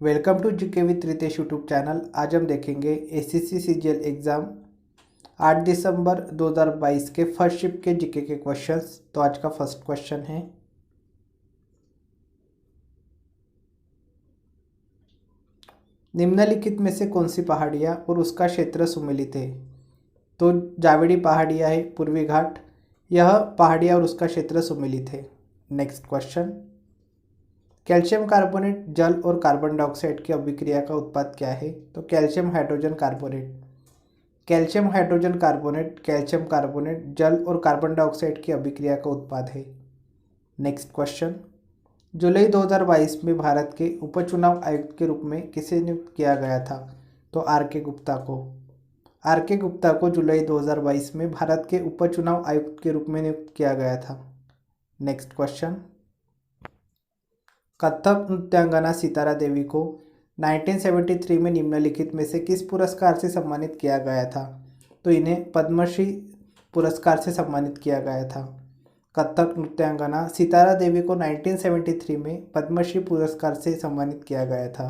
Welcome to GK with Ritesh YouTube channel. आज हम देखेंगे एसएससी सीजीएल एग्ज़ाम 8 दिसंबर 2022 के फर्स्ट शिफ्ट के जीके के क्वेश्चंस। तो आज का फर्स्ट क्वेश्चन है, निम्नलिखित में से कौन सी पहाड़ियाँ और उसका क्षेत्र सुमेलित है। तो जावेडी पहाड़ियाँ है, पूर्वी घाट, यह पहाड़ियाँ और उसका क्षेत्र सुमेलित है। नेक्स्ट क्वेश्चन, कैल्शियम कार्बोनेट जल और कार्बन डाइऑक्साइड की अभिक्रिया का उत्पाद क्या है। तो calcium hydrogen carbonate, calcium hydrogen carbonate, calcium carbonate जल और कार्बन डाइऑक्साइड की अभिक्रिया का उत्पाद है। नेक्स्ट क्वेश्चन, जुलाई 2022 में भारत के उपचुनाव आयुक्त के रूप में किसे नियुक्त किया गया था। तो आर के गुप्ता को, आर के गुप्ता को जुलाई 2022 में भारत के उपचुनाव आयुक्त के रूप में नियुक्त किया गया था। नेक्स्ट क्वेश्चन, कथक नृत्यांगना सितारा देवी को 1973 में निम्नलिखित में से किस पुरस्कार से सम्मानित किया गया था। तो इन्हें पद्मश्री पुरस्कार से सम्मानित किया गया था। कथक नृत्यांगना सितारा देवी को 1973 में पद्मश्री पुरस्कार से सम्मानित किया गया था।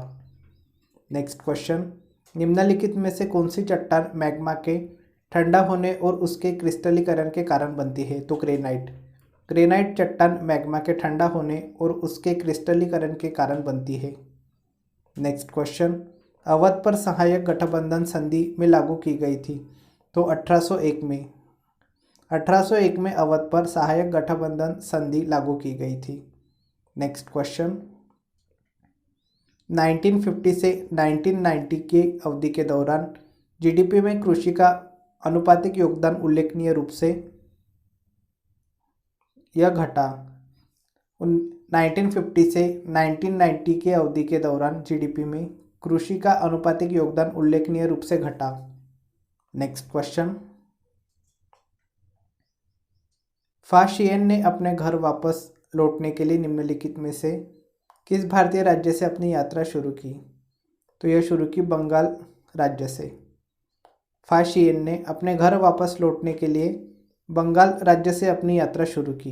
नेक्स्ट क्वेश्चन, निम्नलिखित में से कौन सी चट्टान मैग्मा के ठंडा होने और उसके क्रिस्टलीकरण के कारण बनती है। तो ग्रेनाइट, ग्रेनाइट चट्टान मैग्मा के ठंडा होने और उसके क्रिस्टलीकरण के कारण बनती है। नेक्स्ट क्वेश्चन, अवध पर सहायक गठबंधन संधि में लागू की गई थी। तो 1801 में, 1801 में अवध पर सहायक गठबंधन संधि लागू की गई थी। नेक्स्ट क्वेश्चन, 1950 से 1990 की अवधि के दौरान जीडीपी में कृषि का अनुपातिक योगदान उल्लेखनीय रूप से यह घटा। 1950 से 1990 के अवधि के दौरान जीडीपी में कृषि का अनुपातिक योगदान उल्लेखनीय रूप से घटा। नेक्स्ट क्वेश्चन, फा शिएन ने अपने घर वापस लौटने के लिए निम्नलिखित में से किस भारतीय राज्य से अपनी यात्रा शुरू की। तो यह शुरू की बंगाल राज्य से। फा शिएन ने अपने घर वापस लौटने के लिए बंगाल राज्य से अपनी यात्रा शुरू की।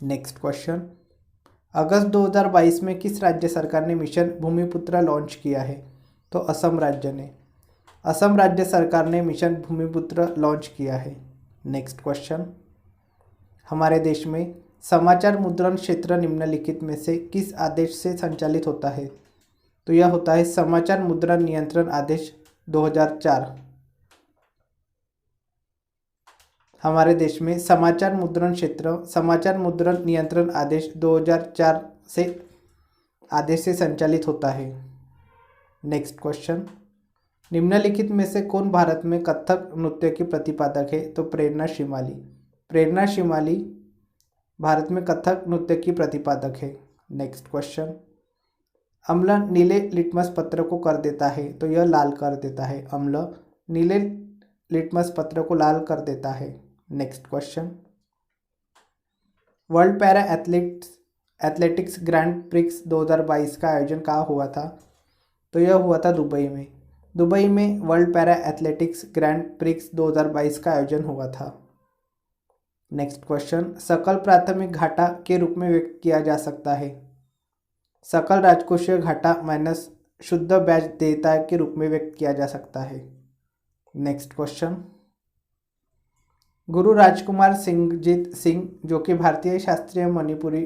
नेक्स्ट क्वेश्चन, अगस्त 2022 में किस राज्य सरकार ने मिशन भूमिपुत्र लॉन्च किया है। तो असम राज्य ने, असम राज्य सरकार ने मिशन भूमिपुत्र लॉन्च किया है। नेक्स्ट क्वेश्चन, हमारे देश में समाचार मुद्रण क्षेत्र निम्नलिखित में से किस आदेश से संचालित होता है। तो यह होता है समाचार मुद्रण नियंत्रण आदेश 2004। हमारे देश में समाचार मुद्रण क्षेत्र समाचार मुद्रण नियंत्रण आदेश 2004 से आदेश से संचालित होता है। नेक्स्ट क्वेश्चन, निम्नलिखित में से कौन भारत में कथक नृत्य की प्रतिपादक है। तो प्रेरणा शिमाली, प्रेरणा शिमाली भारत में कथक नृत्य की प्रतिपादक है। नेक्स्ट क्वेश्चन, अम्ल नीले लिटमस पत्र को कर देता है। तो यह लाल कर देता है, अम्ल नीले लिटमस पत्र को लाल कर देता है। Next question, world para athletics grand prix 2022 का आयोजन कहाँ हुआ था। तो यह हुआ था दुबई में। दुबई में world para athletics grand prix 2022 का आयोजन हुआ था। नेक्स्ट क्वेश्चन, सकल प्राथमिक घाटा के रूप में व्यक्त किया जा सकता है। सकल राजकोषीय घाटा माइनस शुद्ध ब्याज देयता के रूप में व्यक्त किया जा सकता है। नेक्स्ट क्वेश्चन, गुरु राजकुमार सिंहजीत सिंह जो कि भारतीय शास्त्रीय मणिपुरी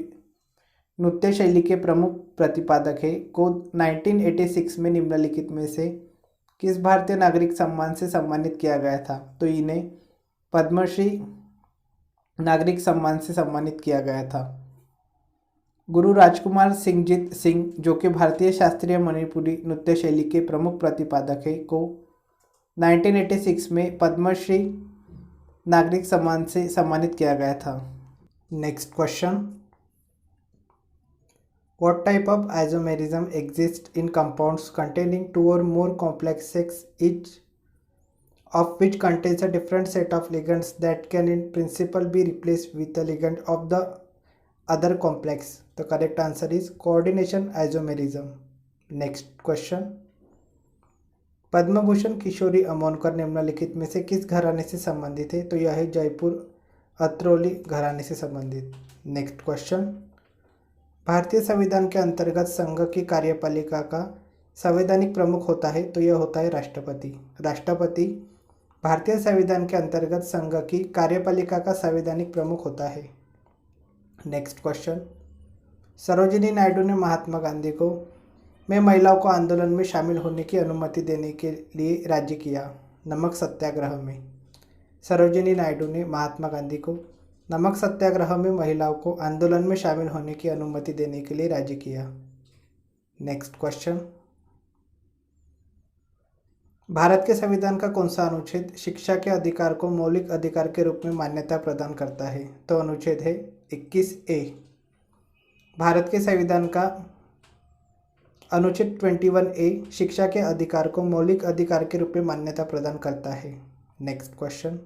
नृत्य शैली के प्रमुख प्रतिपादक है, को 1986 में निम्नलिखित में से किस भारतीय नागरिक सम्मान से सम्मानित किया गया था। तो इन्हें पद्मश्री नागरिक सम्मान से सम्मानित किया गया था। गुरु राजकुमार सिंहजीत सिंह जो कि भारतीय शास्त्रीय मणिपुरी नृत्य शैली के प्रमुख प्रतिपादक है, को 1986 में पद्मश्री नागरिक सम्मान से सम्मानित किया गया था। Next question, what type of isomerism exist in compounds containing two और मोर complexes, each of which contains a different set of ligands that can in principle be replaced with the ligand of the other complex. The correct answer is coordination isomerism. Next question, Padma Bhushan किशोरी अमोनकर निम्नलिखित में से किस घराने से संबंधित है। तो यह है जयपुर अत्रौली घराने से संबंधित। नेक्स्ट क्वेश्चन, भारतीय संविधान के अंतर्गत संघ की कार्यपालिका का संवैधानिक प्रमुख होता है, तो यह होता है राष्ट्रपति। राष्ट्रपति भारतीय संविधान के अंतर्गत संघ की कार्यपालिका का संवैधानिक प्रमुख होता है। नेक्स्ट क्वेश्चन, सरोजिनी नायडू ने महात्मा गांधी को में महिलाओं को आंदोलन में शामिल होने की अनुमति देने के लिए राजी किया। नमक सत्याग्रह में सरोजिनी नायडू ने महात्मा गांधी को नमक सत्याग्रह में महिलाओं को आंदोलन में शामिल होने की अनुमति देने के लिए राजी किया। नेक्स्ट क्वेश्चन, भारत के संविधान का कौन सा अनुच्छेद शिक्षा के अधिकार को मौलिक अधिकार के रूप में मान्यता प्रदान करता है? तो अनुच्छेद है 21A। भारत के संविधान का अनुच्छेद 21A शिक्षा के अधिकार को मौलिक अधिकार के रूप में मान्यता प्रदान करता है। नेक्स्ट क्वेश्चन,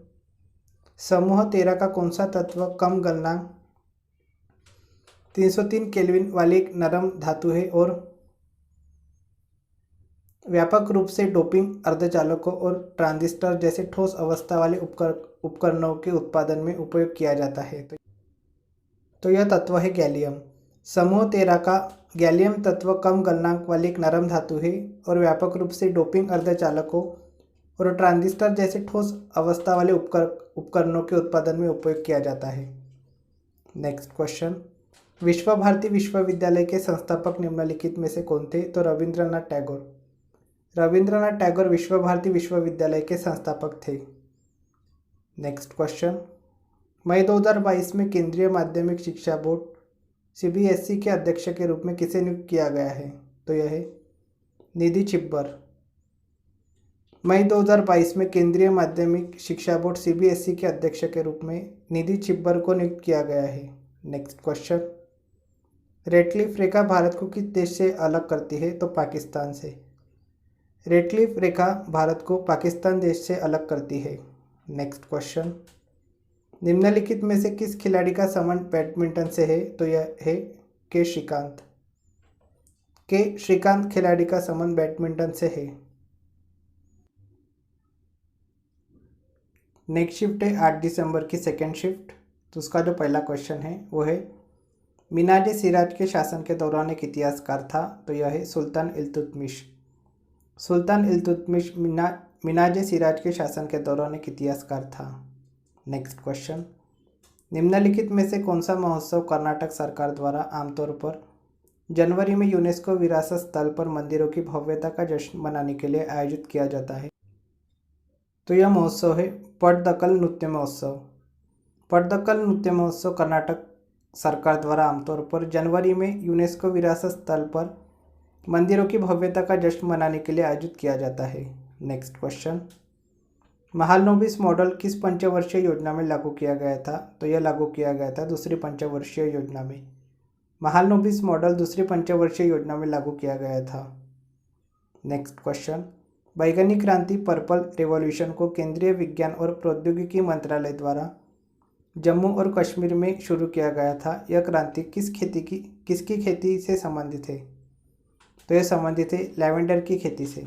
समूह 13 का कौन सा तत्व कम गलनांक 303 केल्विन वाली एक नरम धातु है और व्यापक रूप से डोपिंग अर्धचालकों और ट्रांजिस्टर जैसे ठोस अवस्था वाले उपकरणों के उत्पादन में उपयोग किया जाता है? तो यह तत्व है गैलियम। समूह 13 का गैलियम तत्व कम गलनांक वाली एक नरम धातु है और व्यापक रूप से डोपिंग अर्धचालकों और ट्रांजिस्टर जैसे ठोस अवस्था वाले उपकरणों के उत्पादन में उपयोग किया जाता है। नेक्स्ट क्वेश्चन, विश्व भारती विश्वविद्यालय के संस्थापक निम्नलिखित में से कौन थे? तो रविंद्रनाथ टैगोर। रविंद्रनाथ टैगोर विश्व भारती विश्वविद्यालय के संस्थापक थे। नेक्स्ट क्वेश्चन, मई 2022 में केंद्रीय माध्यमिक शिक्षा बोर्ड CBSE के अध्यक्ष के रूप में किसे नियुक्त किया गया है? तो यह है निधि छिब्बर। मई 2022 में केंद्रीय माध्यमिक शिक्षा बोर्ड CBSE के अध्यक्ष के रूप में निधि छिब्बर को नियुक्त किया गया है। नेक्स्ट क्वेश्चन, रेडक्लिफ रेखा भारत को किस देश से अलग करती है? तो पाकिस्तान से। रेडक्लिफ रेखा भारत को पाकिस्तान देश से अलग करती है। नेक्स्ट क्वेश्चन, निम्नलिखित में से किस खिलाड़ी का संबंध बैडमिंटन से है? तो यह है के श्रीकांत। के श्रीकांत खिलाड़ी का संबंध बैडमिंटन से है। नेक्स्ट शिफ्ट है 8 दिसंबर की सेकेंड शिफ्ट। तो उसका जो पहला क्वेश्चन है वो है मिनाज सिराज के शासन के दौरान एक इतिहासकार था? तो यह है सुल्तान इल्तुतमिश। सुल्तान इल्तुतमिश मिनाज सिराज के शासन के दौरान एक इतिहासकार था। नेक्स्ट क्वेश्चन, निम्नलिखित में से कौन सा महोत्सव कर्नाटक सरकार द्वारा आमतौर पर जनवरी में यूनेस्को विरासत स्थल पर मंदिरों की भव्यता का जश्न मनाने के लिए आयोजित किया जाता है? तो यह महोत्सव है पट्टदकल नृत्य महोत्सव। पट्टदकल नृत्य महोत्सव कर्नाटक सरकार द्वारा आमतौर पर जनवरी में यूनेस्को विरासत स्थल पर मंदिरों की भव्यता का जश्न मनाने के लिए आयोजित किया जाता है। नेक्स्ट क्वेश्चन, महालनोबिस मॉडल किस पंचवर्षीय योजना में लागू किया गया था? तो यह लागू किया गया था दूसरी पंचवर्षीय योजना में। महालनोबिस मॉडल दूसरी पंचवर्षीय योजना में लागू किया गया था। नेक्स्ट क्वेश्चन, बैगनी क्रांति पर्पल रिवॉल्यूशन को केंद्रीय विज्ञान और प्रौद्योगिकी मंत्रालय द्वारा जम्मू और कश्मीर में शुरू किया गया था। यह क्रांति किसकी खेती से संबंधित है? तो यह संबंधित है लैवेंडर की खेती से।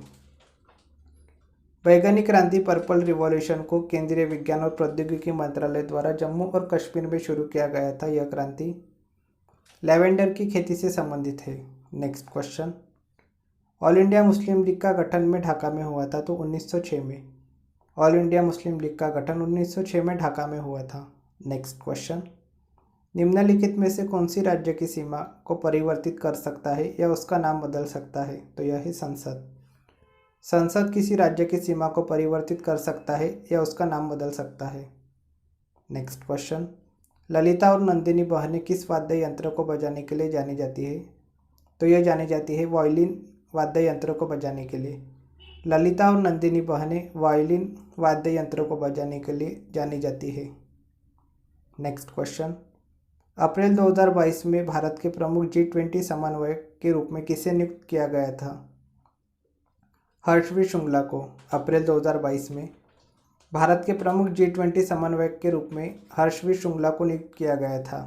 बैगनी क्रांति पर्पल रिवॉल्यूशन को केंद्रीय विज्ञान और प्रौद्योगिकी मंत्रालय द्वारा जम्मू और कश्मीर में शुरू किया गया था। यह क्रांति लैवेंडर की खेती से संबंधित है। Next question, all India Muslim league का गठन में ढाका में हुआ था? तो 1906 में। ऑल इंडिया मुस्लिम लीग का गठन 1906 में ढाका में हुआ था। नेक्स्ट क्वेश्चन, निम्नलिखित में से कौन सी राज्य की सीमा को परिवर्तित कर सकता है या उसका नाम बदल सकता है? तो यह है संसद। संसद किसी राज्य की सीमा को परिवर्तित कर सकता है या उसका नाम बदल सकता है। नेक्स्ट क्वेश्चन, ललिता और नंदिनी बहनें किस वाद्य यंत्र को बजाने के लिए जानी जाती है? तो यह जानी जाती है वायलिन वाद्य यंत्रों को बजाने के लिए। ललिता और नंदिनी बहनें वायलिन वाद्य यंत्रों को बजाने के लिए जानी जाती है। नेक्स्ट क्वेश्चन, अप्रैल 2022 में भारत के प्रमुख G20 समन्वयक के रूप में किसे नियुक्त किया गया था? हर्षवीर श्रृंगला को। अप्रैल 2022 में भारत के प्रमुख G20 समन्वयक के रूप में हर्षवीर श्रृंगला को नियुक्त किया गया था।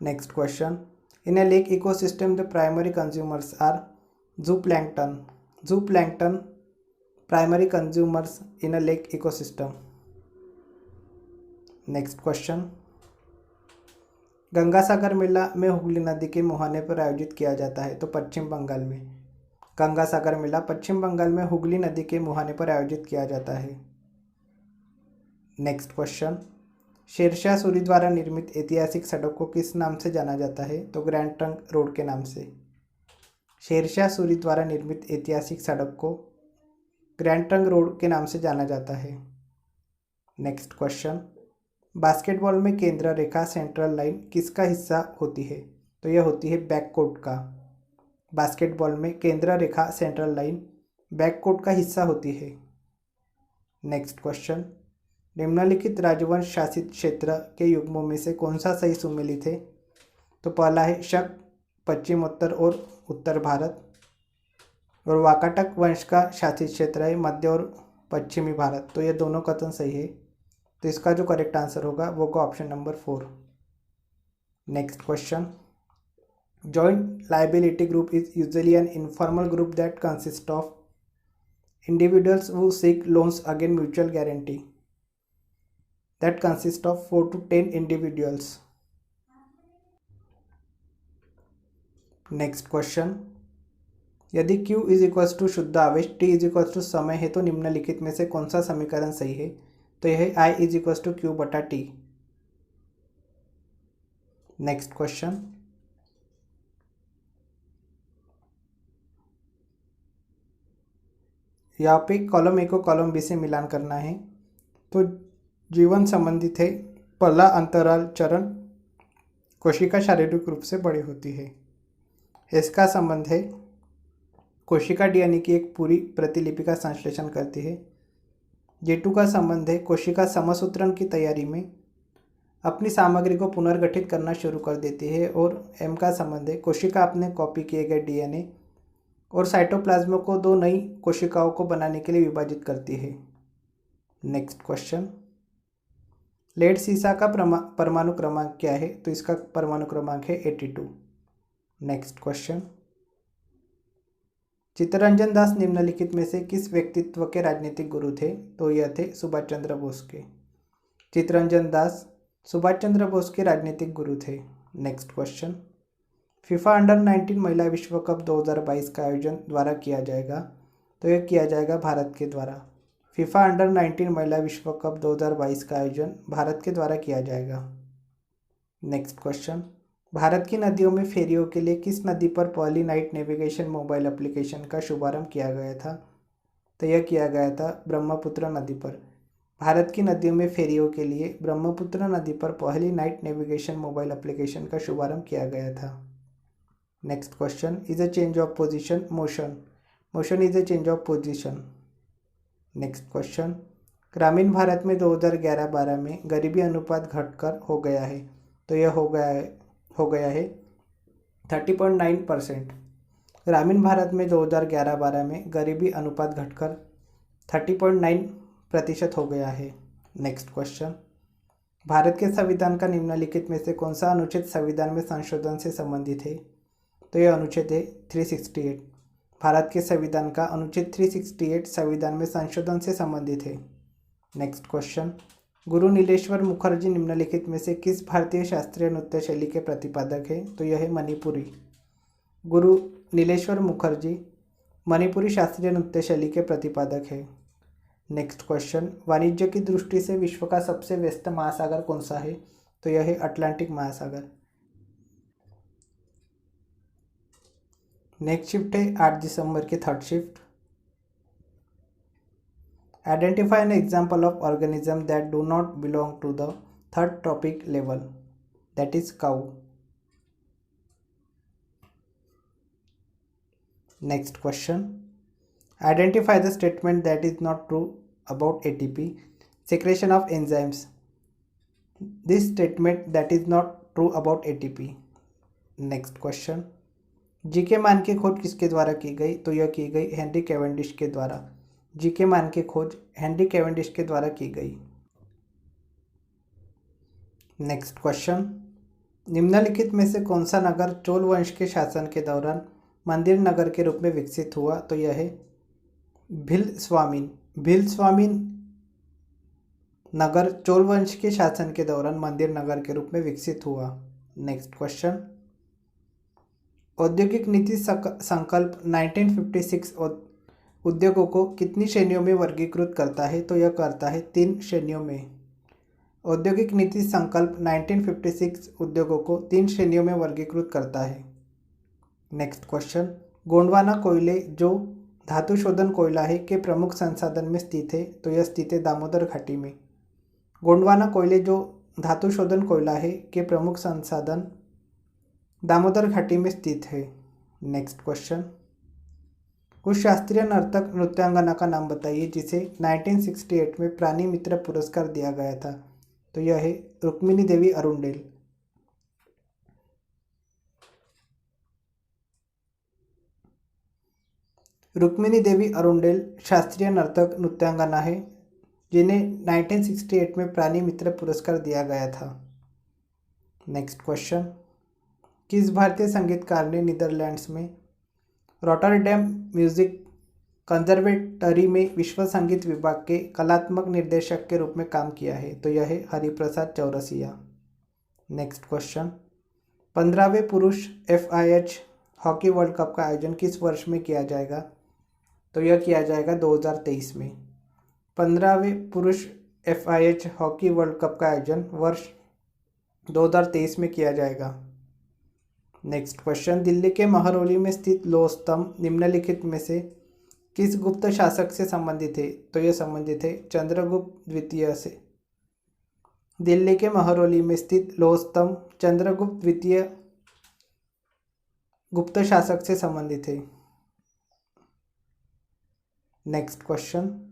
Next question, in a lake ecosystem the primary consumers are zooplankton. Zooplankton primary consumers in a lake ecosystem. Next question, Ganga Sagar Mela में हुगली नदी के मुहाने पर आयोजित किया जाता है, तो पश्चिम बंगाल में। गंगा सागर मेला पश्चिम बंगाल में हुगली नदी के मुहाने पर आयोजित किया जाता है। नेक्स्ट क्वेश्चन, शेरशाह सूरी द्वारा निर्मित ऐतिहासिक सड़क को किस नाम से जाना जाता है, तो ग्रैंड ट्रंक रोड के नाम से। शेरशाह सूरी द्वारा निर्मित ऐतिहासिक सड़क को ग्रैंड ट्रंक रोड के नाम से जाना जाता है। नेक्स्ट क्वेश्चन, बास्केटबॉल में केंद्र रेखा सेंट्रल लाइन किसका हिस्सा होती है, तो यह होती है बैककोर्ट का। बास्केटबॉल में केंद्र रेखा सेंट्रल लाइन बैककोर्ट का हिस्सा होती है। नेक्स्ट क्वेश्चन, निम्नलिखित राजवंश शासित क्षेत्र के युग्मों में से कौन सा सही सुमेलित है, तो पहला है शक, पश्चिमोत्तर और उत्तर भारत, और वाकाटक वंश का शासित क्षेत्र है मध्य और पश्चिमी भारत, तो ये दोनों कथन सही है। तो इसका जो करेक्ट आंसर होगा वो होगा option number 4। Next question, joint liability group is usually an informal group that consist of individuals who seek loans again mutual guarantee that consist of 4 to 10 individuals. Next question, यदि Q is equals to शुद्ध आवेश, T is equals to समय है, तो निम्नलिखित में से कौन सा समीकरण सही है, तो यह है I is equals to Q बटा T। नेक्स्ट क्वेश्चन, यहाँ पे कॉलम ए को कॉलम बी से मिलान करना है। तो जीवन संबंधित है, पहला अंतराल चरण कोशिका शारीरिक रूप से बड़ी होती है। इसका संबंध है कोशिका डीएनए की एक पूरी प्रतिलिपि का संश्लेषण करती है। J2 का संबंध है कोशिका समसूत्रण की तैयारी में अपनी सामग्री को पुनर्गठित करना शुरू कर देती है। और M का संबंध है कोशिका अपने कॉपी किए गए डीएनए और साइटोप्लाज्म को दो नई कोशिकाओं को बनाने के लिए विभाजित करती है। नेक्स्ट क्वेश्चन, लेड सीसा का परमाणु क्रमांक क्या है, तो इसका परमाणु क्रमांक है 82। नेक्स्ट क्वेश्चन, चित्तरंजन दास निम्नलिखित में से किस व्यक्तित्व के राजनीतिक गुरु थे, तो यह थे सुभाष चंद्र बोस के। चित्तरंजन दास सुभाष चंद्र बोस के राजनीतिक गुरु थे। नेक्स्ट क्वेश्चन, फीफा अंडर 19 महिला विश्व कप 2022 का आयोजन द्वारा किया जाएगा, तो यह किया जाएगा भारत के द्वारा। फीफा अंडर 19 महिला विश्व कप 2022 का आयोजन भारत के द्वारा किया जाएगा। नेक्स्ट क्वेश्चन, भारत की नदियों में फेरियों के लिए किस नदी पर पहली नाइट नेविगेशन मोबाइल एप्लीकेशन का शुभारंभ किया गया था, तो यह किया गया था ब्रह्मपुत्र नदी पर। भारत की नदियों में फेरियों के लिए ब्रह्मपुत्र नदी पर पहली नाइट नेविगेशन मोबाइल एप्लीकेशन का शुभारंभ किया गया था। Next question, is a change of position motion, motion is a change of position. Next question, ग्रामीण भारत में 2011-12 में गरीबी अनुपात घटकर हो गया है, तो यह हो गया है 30.9%। ग्रामीण भारत में 2011-12 में गरीबी अनुपात घटकर 30.9% हो गया है। नेक्स्ट क्वेश्चन, भारत के संविधान का निम्नलिखित में से कौन सा अनुच्छेद संविधान में संशोधन से संबंधित है, तो यह अनुच्छेद है 368। भारत के संविधान का अनुच्छेद 368 संविधान में संशोधन से संबंधित है। नेक्स्ट क्वेश्चन, गुरु नीलेश्वर मुखर्जी निम्नलिखित में से किस भारतीय शास्त्रीय नृत्य शैली के प्रतिपादक है, तो यह है मणिपुरी। गुरु नीलेश्वर मुखर्जी मणिपुरी शास्त्रीय नृत्य शैली के प्रतिपादक है। नेक्स्ट क्वेश्चन, वाणिज्य की दृष्टि से विश्व का सबसे व्यस्त महासागर कौन सा है, तो यह है अटलांटिक महासागर। नेक्स्ट शिफ्ट है 8 दिसंबर की third shift. Identify an example of organism that do not belong to the third topic level, that is cow. Next question, identify the statement that is not true about ATP secretion of enzymes, this statement that is not true about ATP। Next question, GK मान की खोज किसके द्वारा की गई, तो यह की गई हेनरी कैवेंडिश के द्वारा। जीके मान की खोज हेनरी कैवेंडिश के द्वारा की गई। नेक्स्ट क्वेश्चन, निम्नलिखित में से कौन सा नगर चोल वंश के शासन के दौरान मंदिर नगर के रूप में विकसित हुआ, तो यह है भिलस्वामिन। भिलस्वामिन नगर चोल वंश के शासन के दौरान मंदिर नगर के रूप में विकसित हुआ। नेक्स्ट क्वेश्चन, औद्योगिक नीति संकल्प 1956 उद्योगों को कितनी श्रेणियों में वर्गीकृत करता है? तो यह करता है 3 श्रेणियों में। औद्योगिक नीति संकल्प 1956 उद्योगों को 3 श्रेणियों में वर्गीकृत करता है। नेक्स्ट क्वेश्चन, गोंडवाना कोयले जो धातु शोधन कोयला है के प्रमुख संसाधन में स्थित है? तो यह स्थित है दामोदर घाटी में। गोंडवाना कोयले जो धातु शोधन कोयला है के प्रमुख संसाधन दामोदर घाटी में स्थित है। नेक्स्ट क्वेश्चन, उस शास्त्रीय नर्तक नृत्यांगना का नाम बताइए जिसे 1968 में प्राणी मित्र पुरस्कार दिया गया था। तो यह है रुक्मिणी देवी अरुंडेल। रुक्मिणी देवी अरुंडेल शास्त्रीय नर्तक नृत्यांगना है जिन्हें 1968 में प्राणी मित्र पुरस्कार दिया गया था। नेक्स्ट क्वेश्चन, किस भारतीय संगीतकार ने नीदरलैंड्स में रॉटरडैम म्यूजिक कंजर्वेटरी में विश्व संगीत विभाग के कलात्मक निर्देशक के रूप में काम किया है? तो यह है हरिप्रसाद चौरसिया। नेक्स्ट क्वेश्चन, 15वें पुरुष FIH हॉकी वर्ल्ड कप का आयोजन किस वर्ष में किया जाएगा? तो यह किया जाएगा 2023 में। 15वें पुरुष FIH हॉकी वर्ल्ड कप का आयोजन वर्ष 2023 में किया जाएगा। नेक्स्ट क्वेश्चन, दिल्ली के महरौली में स्थित लौह स्तंभ निम्नलिखित में से किस गुप्त शासक से संबंधित है? तो यह संबंधित है चंद्रगुप्त द्वितीय से। दिल्ली के महरौली में स्थित लौह स्तंभ चंद्रगुप्त द्वितीय गुप्त शासक से संबंधित है। नेक्स्ट क्वेश्चन,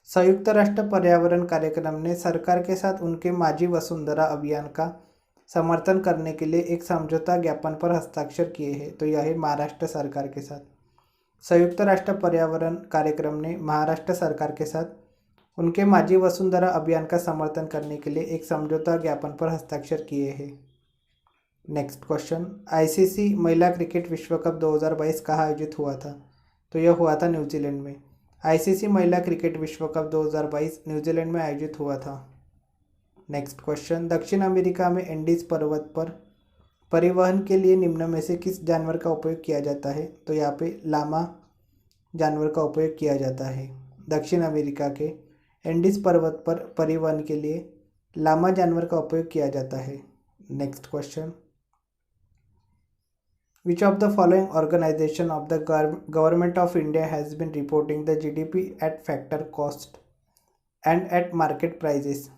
संयुक्त राष्ट्र पर्यावरण कार्यक्रम ने सरकार के साथ उनके माझी वसुंधरा अभियान का समर्थन करने के लिए एक समझौता ज्ञापन पर हस्ताक्षर किए हैं। तो यह है महाराष्ट्र सरकार के साथ। संयुक्त राष्ट्र पर्यावरण कार्यक्रम ने महाराष्ट्र सरकार के साथ उनके माझी वसुंधरा अभियान का समर्थन करने के लिए एक समझौता ज्ञापन पर हस्ताक्षर किए हैं। नेक्स्ट क्वेश्चन, ICC महिला क्रिकेट विश्व कप 2022 कहाँ आयोजित हुआ था? तो यह हुआ था न्यूजीलैंड में। ICC महिला क्रिकेट विश्व कप 2022 न्यूजीलैंड में आयोजित हुआ था। नेक्स्ट क्वेश्चन, दक्षिण अमेरिका में एंडीज पर्वत पर परिवहन के लिए निम्न में से किस जानवर का उपयोग किया जाता है? तो यहाँ पे लामा जानवर का उपयोग किया जाता है। दक्षिण अमेरिका के एंडीज पर्वत पर परिवहन के लिए लामा जानवर का उपयोग किया जाता है। Next question, Which of the following organization of the government of India has been reporting the GDP at factor cost and at market prices?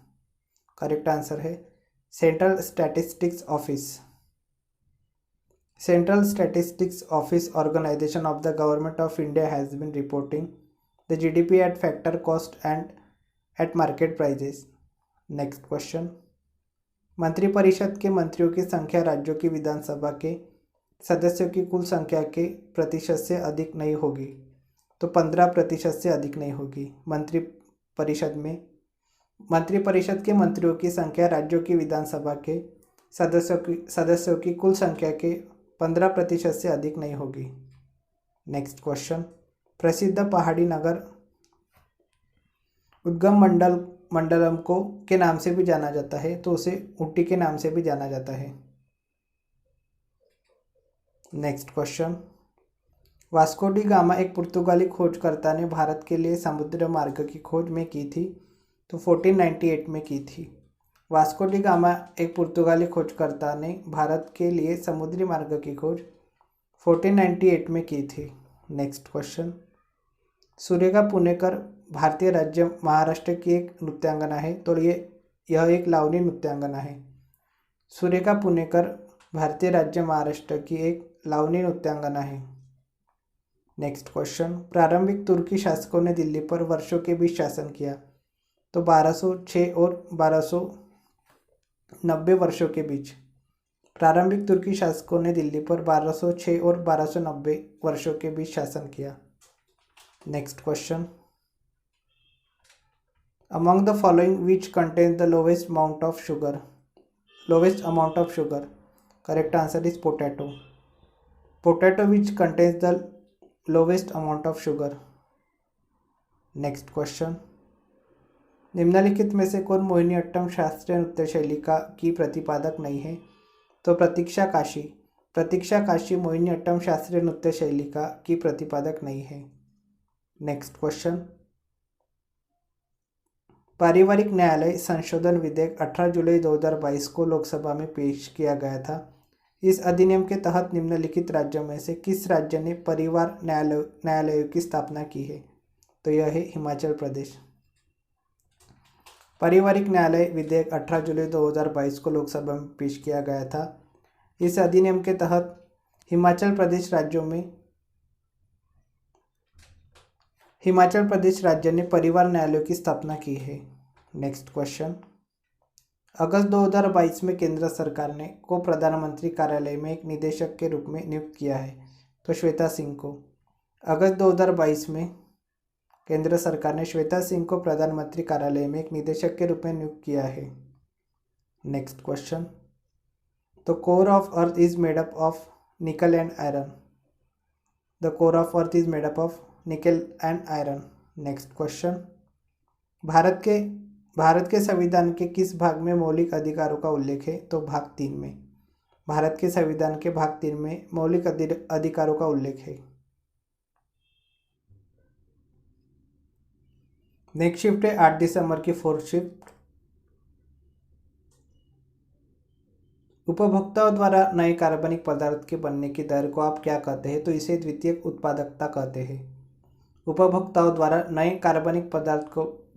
Correct answer है central statistics office. Central statistics office organisation of the government of India has been reporting the GDP at factor cost and at market prices. Next question, मंत्रिपरिषद के मंत्रियों की संख्या राज्यों की विधानसभा के सदस्यों की कुल संख्या के प्रतिशत से अधिक नहीं होगी। तो 15% से अधिक नहीं होगी। मंत्रिपरिषद के मंत्रियों की संख्या राज्यों की विधानसभा के सदस्यों की कुल संख्या के 15% से अधिक नहीं होगी। नेक्स्ट क्वेश्चन, प्रसिद्ध पहाड़ी नगर उद्गम मंडलम को के नाम से भी जाना जाता है, तो उसे ऊटी के नाम से भी जाना जाता है। Next question, Vasco D gamma एक पुर्तगाली खोजकर्ता ने भारत के लिए समुद्र मार्ग की खोज में की थी। तो 1498 में की थी। वास्को डी गामा एक पुर्तगाली खोजकर्ता ने भारत के लिए समुद्री मार्ग की खोज 1498 में की थी। नेक्स्ट क्वेश्चन, सुरेखा पुणेकर भारतीय राज्य महाराष्ट्र की एक नृत्यांगना है। तो यह एक लावनी नृत्यांगना है। सुरेखा पुणेकर भारतीय राज्य महाराष्ट्र की एक लावनी नृत्यांगना है। नेक्स्ट क्वेश्चन, प्रारंभिक तुर्की शासकों ने दिल्ली पर वर्षों के बीच शासन किया। तो 1206 और 1290 वर्षों के बीच। प्रारंभिक तुर्की शासकों ने दिल्ली पर 1206 और 1290 वर्षों के बीच शासन किया। Next question, among the following which contains the lowest amount of sugar? Lowest amount of sugar, correct answer is potato. Potato which contains the lowest amount of sugar. Next question, निम्नलिखित में से कौन मोहिनीअट्टम शास्त्रीय नृत्य शैली की प्रतिपादक नहीं है? तो प्रतीक्षा काशी मोहिनीअट्टम शास्त्रीय नृत्य शैली की प्रतिपादक नहीं है। नेक्स्ट क्वेश्चन, पारिवारिक न्यायालय संशोधन विधेयक 18 जुलाई 2022 को लोकसभा में पेश किया गया था। इस अधिनियम के तहत निम्नलिखित राज्यों में से किस राज्य ने परिवार न्यायालयों की स्थापना की है? तो यह है हिमाचल प्रदेश। पारिवारिक न्यायालय विधेयक 18 जुलाई 2022 को लोकसभा में पेश किया गया था। इस अधिनियम के तहत हिमाचल प्रदेश राज्य ने परिवार न्यायालयों की स्थापना की है। नेक्स्ट क्वेश्चन, अगस्त 2022 में केंद्र सरकार ने को प्रधानमंत्री कार्यालय में एक निदेशक के रूप में नियुक्त किया है? तो श्वेता सिंह को। अगस्त 2022 में केंद्र सरकार ने श्वेता सिंह को प्रधानमंत्री कार्यालय में एक निदेशक के रूप में नियुक्त किया है। Next question, the core of earth is made up of निकल and iron. The core of earth is made up of निकल and iron. Next question, Bharat के संविधान के किस भाग में मौलिक अधिकारों का उल्लेख है? तो भाग 3 में। भारत के संविधान के भाग 3 में मौलिक अधिकारों का उल्लेख है। नेक्स्ट शिफ्ट है 8 दिसंबर की 4th शिफ्ट। उपभोक्ताओं द्वारा नए कार्बनिक पदार्थ के बनने की दर को आप क्या कहते हैं? तो इसे द्वितीयक उत्पादकता कहते हैं। उपभोक्ताओं द्वारा नए कार्बनिक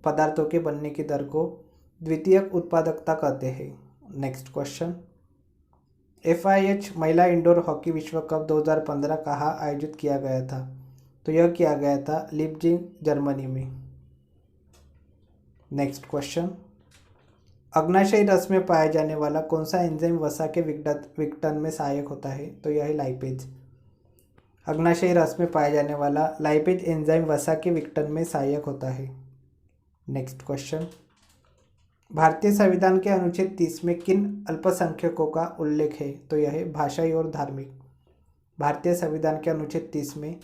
पदार्थों के बनने की दर को द्वितीयक उत्पादकता कहते हैं। नेक्स्ट क्वेश्चन, FIH महिला इंडोर हॉकी विश्व कप 2015 कहाँ आयोजित किया गया था? तो यह किया गया था लीप्जिग, जर्मनी में। नेक्स्ट क्वेश्चन, अग्नाशयी रस में पाया जाने वाला कौन सा एंजाइम वसा के विघटन में सहायक होता है? तो यह है लाइपेज। अग्नाशयी रस में पाया जाने वाला लाइपेज एंजाइम वसा के विघटन में सहायक होता है। नेक्स्ट क्वेश्चन, भारतीय संविधान के अनुच्छेद 30 में किन अल्पसंख्यकों का उल्लेख है? तो यह है भाषाई और धार्मिक। भारतीय संविधान के अनुच्छेद 30 में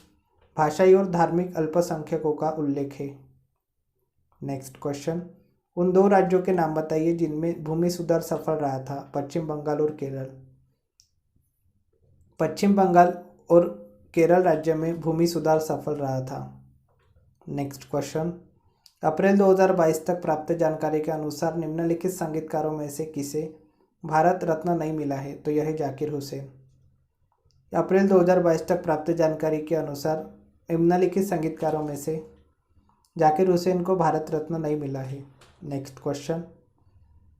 भाषाई और धार्मिक अल्पसंख्यकों का उल्लेख है। नेक्स्ट क्वेश्चन, उन 2 राज्यों के नाम बताइए जिनमें भूमि सुधार सफल रहा था? पश्चिम बंगाल और केरल। पश्चिम बंगाल और केरल राज्य में भूमि सुधार सफल रहा था। नेक्स्ट क्वेश्चन, अप्रैल 2022 तक प्राप्त जानकारी के अनुसार निम्नलिखित संगीतकारों में से किसे भारत रत्न नहीं मिला है? तो यह है जाकिर हुसैन। अप्रैल 2022 तक प्राप्त जानकारी के अनुसार निम्नलिखित संगीतकारों में से जाकिर हुसैन को भारत रत्न नहीं मिला है। नेक्स्ट क्वेश्चन,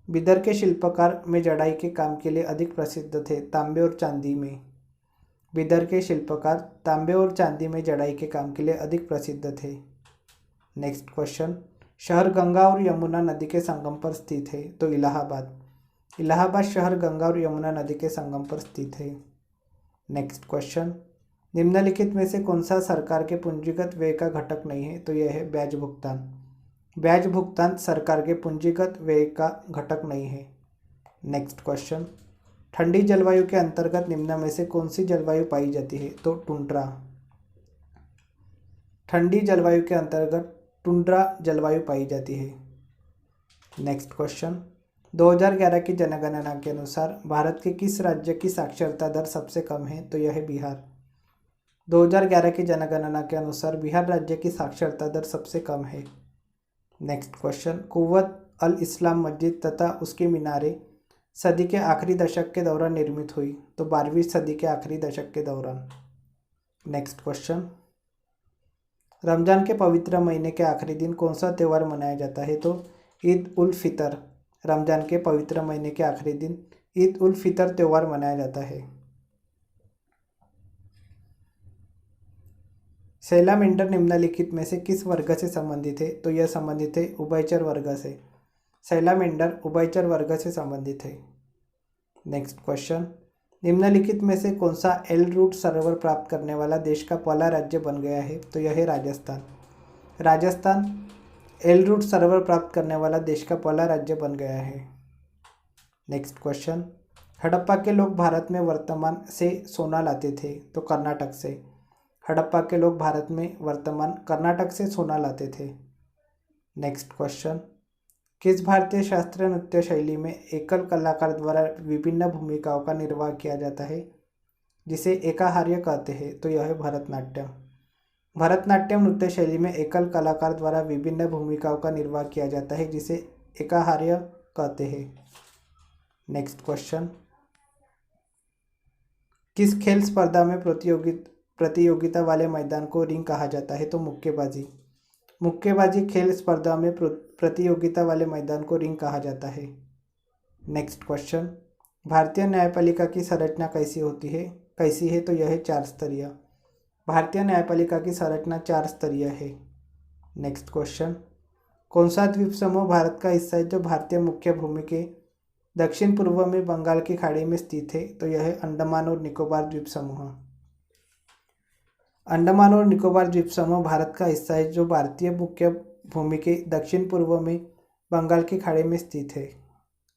बिदर के शिल्पकार में जड़ाई के काम के लिए अधिक प्रसिद्ध थे? तांबे और चांदी में। बिदर के शिल्पकार तांबे और चांदी में जड़ाई के काम के लिए अधिक प्रसिद्ध थे। नेक्स्ट क्वेश्चन, शहर गंगा और यमुना नदी के संगम पर स्थित है? तो इलाहाबाद शहर गंगा और यमुना नदी के संगम पर स्थित है। नेक्स्ट क्वेश्चन, निम्नलिखित में से कौन सा सरकार के पूंजीगत व्यय का घटक नहीं है? तो यह है ब्याज भुगतान। ब्याज भुगतान सरकार के पूंजीगत व्यय का घटक नहीं है। नेक्स्ट क्वेश्चन, ठंडी जलवायु के अंतर्गत निम्न में से कौन सी जलवायु पाई जाती है? तो टुंड्रा। ठंडी जलवायु के अंतर्गत टुंड्रा जलवायु पाई जाती है। नेक्स्ट क्वेश्चन, 2011 की जनगणना के अनुसार भारत के किस राज्य की साक्षरता दर सबसे कम है? तो यह है बिहार। 2011 की जनगणना के अनुसार बिहार राज्य की साक्षरता दर सबसे कम है। नेक्स्ट क्वेश्चन, कुव्वत अल इस्लाम मस्जिद तथा उसकी मीनारें सदी के आखिरी दशक के दौरान निर्मित हुई? तो 12वीं सदी के आखिरी दशक के दौरान। नेक्स्ट क्वेश्चन, रमजान के पवित्र महीने के आखिरी दिन कौन सा त्यौहार मनाया जाता है? तो ईद उल फितर। रमजान के पवित्र महीने के आखिरी दिन ईद उल फितर त्यौहार मनाया जाता है। सैलामेंडर निम्नलिखित में से किस वर्ग से संबंधित है? तो यह संबंधित है उभयचर वर्ग से। सैलामेंडर उभयचर वर्ग से संबंधित है। नेक्स्ट क्वेश्चन, निम्नलिखित में से कौन सा एल रूट सर्वर प्राप्त करने वाला देश का पहला राज्य बन गया है? तो यह है Rajasthan. Rajasthan L root server प्राप्त करने वाला देश का पहला राज्य बन गया है। नेक्स्ट क्वेश्चन, हड़प्पा के लोग भारत में वर्तमान से सोना लाते थे? तो कर्नाटक से। हड़प्पा के लोग भारत में वर्तमान कर्नाटक से सोना लाते थे। नेक्स्ट क्वेश्चन, किस भारतीय शास्त्रीय नृत्य शैली में एकल कलाकार द्वारा विभिन्न भूमिकाओं का निर्वाह किया जाता है, जिसे एकाहार्य कहते हैं? तो यह है भरतनाट्यम। भरतनाट्यम नृत्य शैली में एकल कलाकार द्वारा विभिन्न भूमिकाओं का निर्वाह किया जाता है, जिसे एकाहार्य कहते हैं। नेक्स्ट क्वेश्चन, किस खेल स्पर्धा में प्रतियोगिता वाले मैदान को रिंग कहा जाता है? तो मुक्केबाजी। मुक्केबाजी खेल स्पर्धा में प्रतियोगिता वाले मैदान को रिंग कहा जाता है। नेक्स्ट क्वेश्चन, भारतीय न्यायपालिका की संरचना कैसी है? तो यह है 4 स्तरीय। भारतीय न्यायपालिका की संरचना 4 स्तरीय है। नेक्स्ट क्वेश्चन, कौन सा द्वीप समूह भारत का हिस्सा है जो भारतीय मुख्य भूमि के दक्षिण पूर्व में बंगाल की खाड़ी में स्थित है? तो यह है अंडमान और निकोबार द्वीप समूह। अंडमान और निकोबार द्वीप समूह भारत का हिस्सा है जो भारतीय मुख्य भूमि के दक्षिण पूर्व में बंगाल की खाड़ी में स्थित है।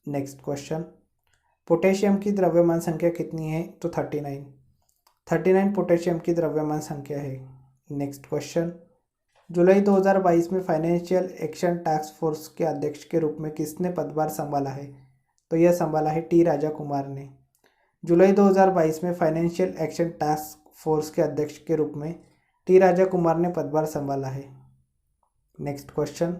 नेक्स्ट क्वेश्चन, पोटेशियम की द्रव्यमान संख्या कितनी है? तो 39 पोटेशियम की द्रव्यमान संख्या है। नेक्स्ट क्वेश्चन, जुलाई 2022 में फाइनेंशियल एक्शन टास्क फोर्स के अध्यक्ष के रूप में किसने पदभार संभाला है? तो यह संभाला है टी राजा कुमार ने। जुलाई 2022 में फाइनेंशियल एक्शन टास्क फोर्स के अध्यक्ष के रूप में टी राजा कुमार ने पदभार संभाला है। नेक्स्ट क्वेश्चन,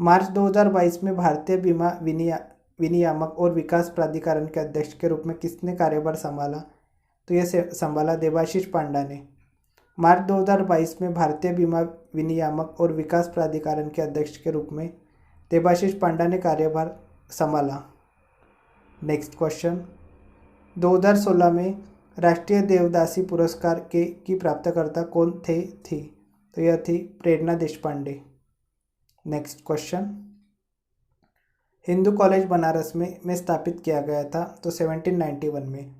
मार्च 2022 में भारतीय बीमा विनियामक और विकास प्राधिकरण के अध्यक्ष के रूप में किसने कार्यभार संभाला? तो यह संभाला देबाशीष पांडा ने। मार्च 2022 में भारतीय बीमा विनियामक और विकास प्राधिकरण के अध्यक्ष के रूप में देबाशीष पांडा ने कार्यभार संभाला। नेक्स्ट क्वेश्चन, 2016 में राष्ट्रीय देवदासी पुरस्कार की प्राप्तकर्ता कौन थी? तो यह थी Prerna Deshpande. Next question, Hindu college Banaras में स्थापित किया गया था? तो 1791 में।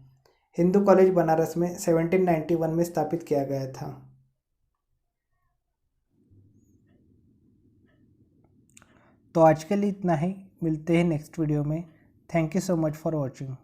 हिंदू कॉलेज बनारस में 1791 में स्थापित किया गया था। तो आज के लिए इतना ही, मिलते हैं नेक्स्ट वीडियो में। Thank you so much for watching.